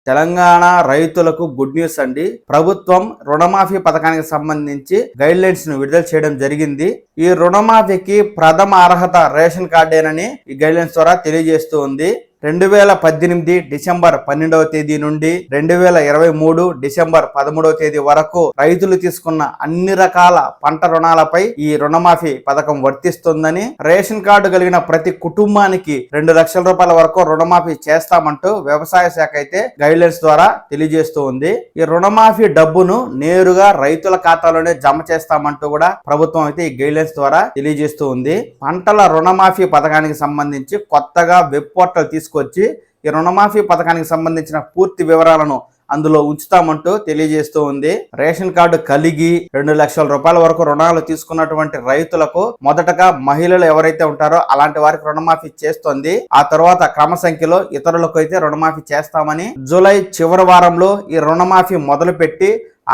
తెలంగాణ రైతులకు good news అండి. ప్రభుత్వం రుణమాఫీ పథకానికి సంబంధించి గైడ్ లైన్స్ ను విడుదల చేయడం జరిగింది. ఈ రుణమాఫీకి ప్రథమ అర్హత రేషన్ కార్డేనని ఈ గైడ్ లైన్స్ ద్వారా తెలియజేస్తూ ఉంది. 2018 డిసెంబర్ 12వ తేదీ నుండి 2023 డిసెంబర్ 13వ తేదీ వరకు రైతులు తీసుకున్న అన్ని రకాల పంట రుణాలపై ఈ రుణమాఫీ పథకం వర్తిస్తుందని, రేషన్ కార్డు కలిగిన ప్రతి కుటుంబానికి 2 లక్షల రూపాయల వరకు రుణమాఫీ చేస్తామంటూ వ్యవసాయ శాఖ అయితే గైడ్ లైన్స్ ద్వారా తెలియజేస్తూ ఉంది. ఈ రుణమాఫీ డబ్బును నేరుగా రైతుల ఖాతాలోనే జమ చేస్తామంటూ కూడా ప్రభుత్వం అయితే ఈ గైడ్ లైన్స్ ద్వారా తెలియజేస్తూ ఉంది. పంటల రుణమాఫీ పథకానికి సంబంధించి కొత్తగా వెబ్ పోర్టల్ తీసుకొచ్చి ఈ రుణమాఫీ పథకానికి సంబంధించిన పూర్తి వివరాలను అందులో ఉంచుతామంటూ తెలియజేస్తూ ఉంది. రేషన్ కార్డు కలిగి 2 లక్షల రూపాయల వరకు రుణాలు తీసుకున్నటువంటి రైతులకు మొదటగా మహిళలు ఎవరైతే ఉంటారో అలాంటి వారికి రుణమాఫీ చేస్తోంది. ఆ తర్వాత క్రమ సంఖ్యలో ఇతరులకు అయితే రుణమాఫీ చేస్తామని, జూలై చివరి వారంలో ఈ రుణమాఫీ మొదలుపెట్టి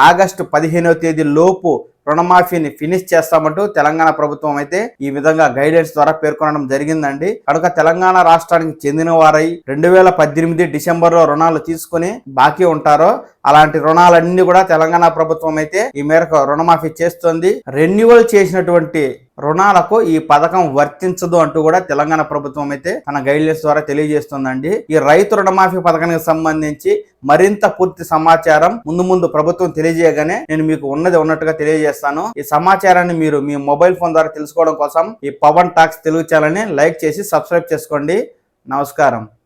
ఆగస్టు 15వ తేదీ లోపు రుణమాఫీని ఫినిష్ చేస్తామంటూ తెలంగాణ ప్రభుత్వం అయితే ఈ విధంగా గైడెన్స్ ద్వారా పేర్కొనడం జరిగిందండి. కనుక తెలంగాణ రాష్ట్రానికి చెందిన వారై 2018 డిసెంబర్లో రుణాలు తీసుకుని బాకీ ఉంటారో అలాంటి రుణాలన్నీ కూడా తెలంగాణ ప్రభుత్వం అయితే ఈ మేరకు రుణమాఫీ చేస్తుంది. రెన్యువల్ చేసినటువంటి రుణాలకు ఈ పథకం వర్తించదు అంటూ కూడా తెలంగాణ ప్రభుత్వం అయితే తన గైడ్లైన్స్ ద్వారా తెలియజేస్తుందండి. ఈ రైతు రుణమాఫీ పథకానికి సంబంధించి మరింత పూర్తి సమాచారం ముందు ప్రభుత్వం తెలియజేయగానే నేను మీకు ఉన్నట్టుగా తెలియజేస్తాను. ఈ సమాచారాన్ని మీరు మీ మొబైల్ ఫోన్ ద్వారా తెలుసుకోవడం కోసం ఈ పవన్ టాక్స్ తెలుగు ఛానల్ ని లైక్ చేసి సబ్స్క్రైబ్ చేసుకోండి. నమస్కారం.